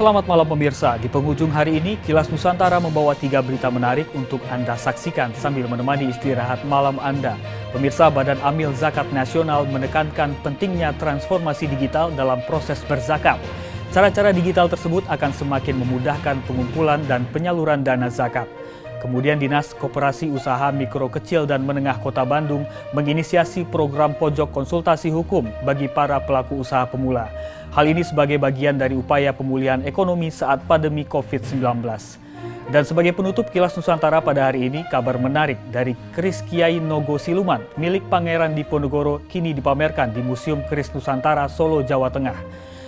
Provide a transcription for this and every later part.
Selamat malam pemirsa, di penghujung hari ini Kilas Nusantara membawa 3 berita menarik untuk Anda saksikan sambil menemani istirahat malam Anda. Pemirsa, Badan Amil Zakat Nasional menekankan pentingnya transformasi digital dalam proses berzakat. Cara-cara digital tersebut akan semakin memudahkan pengumpulan dan penyaluran dana zakat. Kemudian Dinas Koperasi Usaha Mikro Kecil dan Menengah Kota Bandung menginisiasi program pojok konsultasi hukum bagi para pelaku usaha pemula. Hal ini sebagai bagian dari upaya pemulihan ekonomi saat pandemi COVID-19. Dan sebagai penutup Kilas Nusantara pada hari ini, kabar menarik dari keris Kiai Nogo Siluman milik Pangeran Diponegoro kini dipamerkan di Museum Keris Nusantara Solo, Jawa Tengah.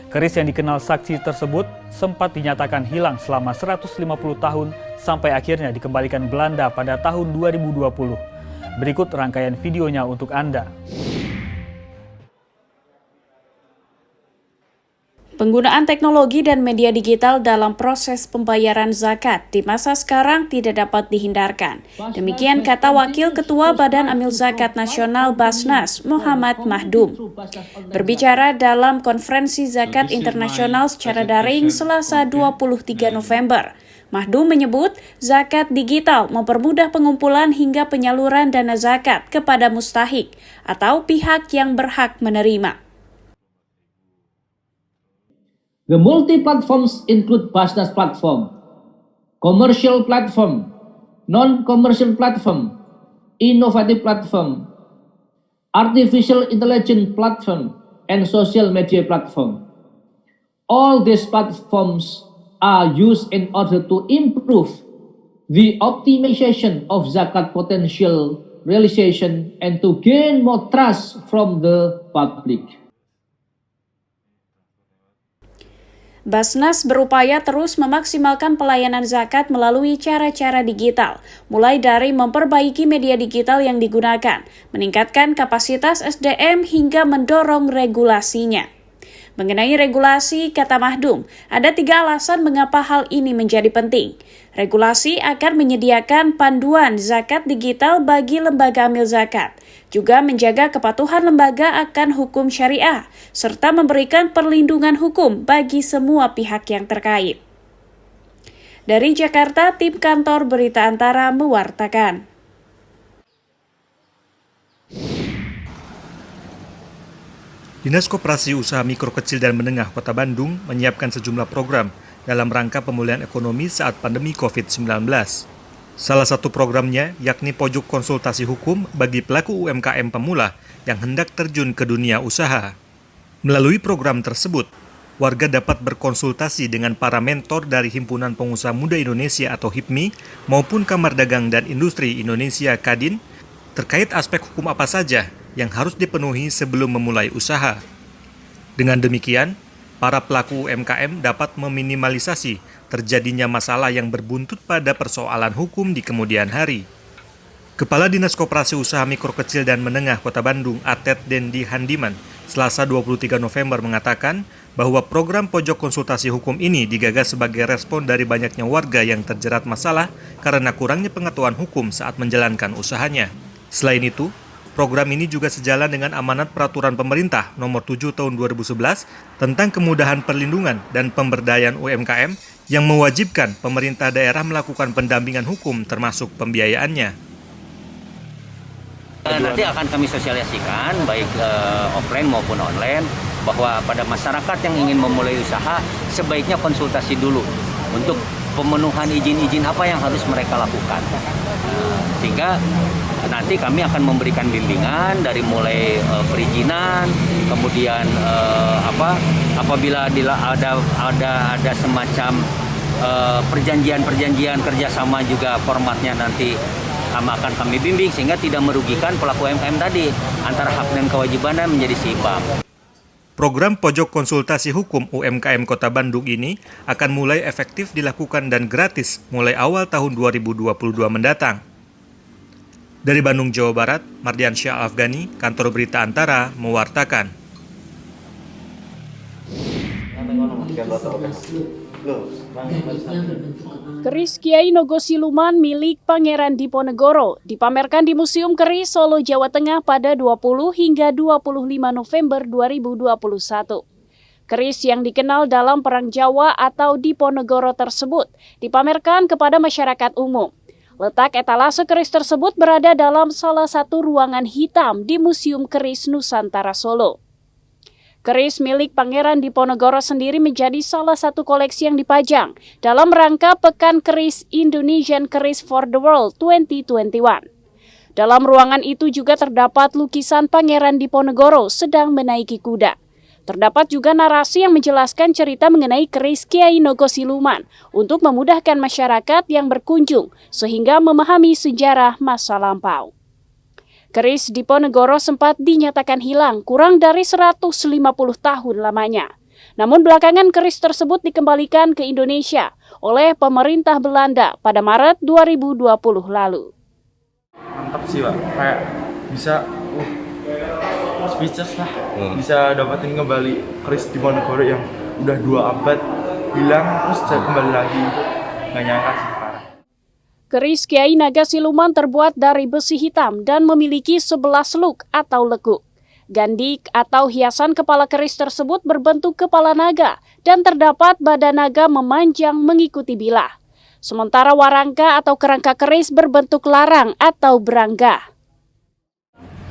Keris yang dikenal saksi tersebut sempat dinyatakan hilang selama 150 tahun sampai akhirnya dikembalikan Belanda pada tahun 2020. Berikut rangkaian videonya untuk Anda. Penggunaan teknologi dan media digital dalam proses pembayaran zakat di masa sekarang tidak dapat dihindarkan. Demikian kata Wakil Ketua Badan Amil Zakat Nasional Basnas, Muhammad Mahdum. Berbicara dalam Konferensi Zakat Internasional secara daring Selasa 23 November, Mahdum menyebut zakat digital mempermudah pengumpulan hingga penyaluran dana zakat kepada mustahik atau pihak yang berhak menerima. The multi-platforms include Basnas platform, commercial platform, non-commercial platform, innovative platform, artificial intelligence platform, and social media platform. All these platforms are used in order to improve the optimization of zakat potential realization and to gain more trust from the public. Basnas berupaya terus memaksimalkan pelayanan zakat melalui cara-cara digital, mulai dari memperbaiki media digital yang digunakan, meningkatkan kapasitas SDM hingga mendorong regulasinya. Mengenai regulasi, kata Mahdum, ada 3 alasan mengapa hal ini menjadi penting. Regulasi akan menyediakan panduan zakat digital bagi lembaga amil zakat, juga menjaga kepatuhan lembaga akan hukum syariah, serta memberikan perlindungan hukum bagi semua pihak yang terkait. Dari Jakarta, tim kantor Berita Antara mewartakan. Dinas Koperasi Usaha Mikro Kecil dan Menengah Kota Bandung menyiapkan sejumlah program dalam rangka pemulihan ekonomi saat pandemi COVID-19. Salah satu programnya yakni pojok konsultasi hukum bagi pelaku UMKM pemula yang hendak terjun ke dunia usaha. Melalui program tersebut, warga dapat berkonsultasi dengan para mentor dari Himpunan Pengusaha Muda Indonesia atau HIPMI maupun Kamar Dagang dan Industri Indonesia Kadin terkait aspek hukum apa saja yang harus dipenuhi sebelum memulai usaha. Dengan demikian, para pelaku UMKM dapat meminimalisasi terjadinya masalah yang berbuntut pada persoalan hukum di kemudian hari. Kepala Dinas Koperasi Usaha Mikro Kecil dan Menengah Kota Bandung, Atet Dendi Handiman, Selasa 23 November mengatakan bahwa program pojok konsultasi hukum ini digagas sebagai respon dari banyaknya warga yang terjerat masalah karena kurangnya pengetahuan hukum saat menjalankan usahanya. Selain itu, program ini juga sejalan dengan amanat peraturan pemerintah nomor 7 tahun 2011 tentang kemudahan perlindungan dan pemberdayaan UMKM yang mewajibkan pemerintah daerah melakukan pendampingan hukum termasuk pembiayaannya. Nanti akan kami sosialisasikan baik offline maupun online bahwa pada masyarakat yang ingin memulai usaha sebaiknya konsultasi dulu untuk pemenuhan izin-izin apa yang harus mereka lakukan. Sehingga nanti kami akan memberikan bimbingan dari mulai perizinan, kemudian apabila ada semacam perjanjian kerjasama juga formatnya nanti akan kami bimbing sehingga tidak merugikan pelaku UMKM tadi, antara hak dan kewajibannya menjadi seimbang. Program pojok konsultasi hukum UMKM Kota Bandung ini akan mulai efektif dilakukan dan gratis mulai awal tahun 2022 mendatang. Dari Bandung, Jawa Barat, Mardian Syah Afghani, Kantor Berita Antara, mewartakan. Keris Kiai Nogo Siluman milik Pangeran Diponegoro dipamerkan di Museum Keris Solo, Jawa Tengah pada 20 hingga 25 November 2021. Keris yang dikenal dalam Perang Jawa atau Diponegoro tersebut dipamerkan kepada masyarakat umum. Letak etalase keris tersebut berada dalam salah satu ruangan hitam di Museum Keris Nusantara Solo. Keris milik Pangeran Diponegoro sendiri menjadi salah satu koleksi yang dipajang dalam rangka Pekan Keris Indonesian Keris for the World 2021. Dalam ruangan itu juga terdapat lukisan Pangeran Diponegoro sedang menaiki kuda. Terdapat juga narasi yang menjelaskan cerita mengenai keris Kiai Nogosiluman untuk memudahkan masyarakat yang berkunjung sehingga memahami sejarah masa lampau. Keris Diponegoro sempat dinyatakan hilang kurang dari 150 tahun lamanya. Namun belakangan keris tersebut dikembalikan ke Indonesia oleh pemerintah Belanda pada Maret 2020 lalu. Mantap sih Pak, kayak bisa speechless lah, bisa dapatin kembali keris Diponegoro yang udah 2 abad hilang terus bisa kembali lagi, nggak nyangka sih parah. Keris Kiai Nagasiluman terbuat dari besi hitam dan memiliki 11 luk atau lekuk. Gandik atau hiasan kepala keris tersebut berbentuk kepala naga dan terdapat badan naga memanjang mengikuti bilah. Sementara warangka atau kerangka keris berbentuk larang atau berangga.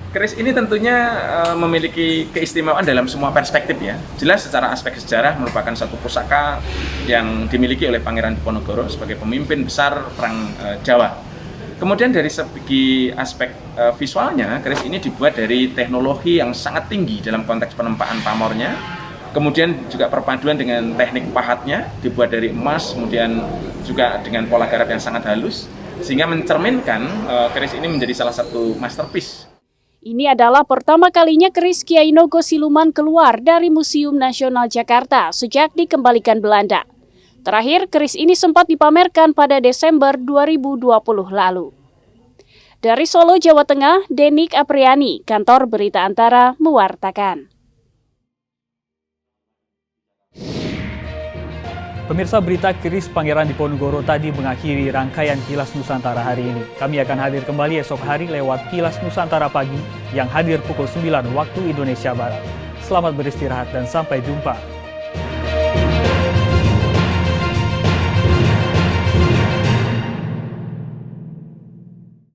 Keris ini tentunya memiliki keistimewaan dalam semua perspektif ya. Jelas secara aspek sejarah merupakan satu pusaka yang dimiliki oleh Pangeran Diponegoro sebagai pemimpin besar Perang Jawa. Kemudian dari segi aspek visualnya, keris ini dibuat dari teknologi yang sangat tinggi dalam konteks penempaan pamornya. Kemudian juga perpaduan dengan teknik pahatnya, dibuat dari emas, kemudian juga dengan pola garap yang sangat halus, sehingga mencerminkan keris ini menjadi salah satu masterpiece. Ini adalah pertama kalinya keris Kiai Nogosiluman keluar dari Museum Nasional Jakarta sejak dikembalikan Belanda. Terakhir, keris ini sempat dipamerkan pada Desember 2020 lalu. Dari Solo, Jawa Tengah, Denik Apriani, Kantor Berita Antara, mewartakan. Pemirsa, berita keris Pangeran Diponegoro tadi mengakhiri rangkaian Kilas Nusantara hari ini. Kami akan hadir kembali esok hari lewat Kilas Nusantara pagi yang hadir pukul 9 waktu Indonesia Barat. Selamat beristirahat dan sampai jumpa.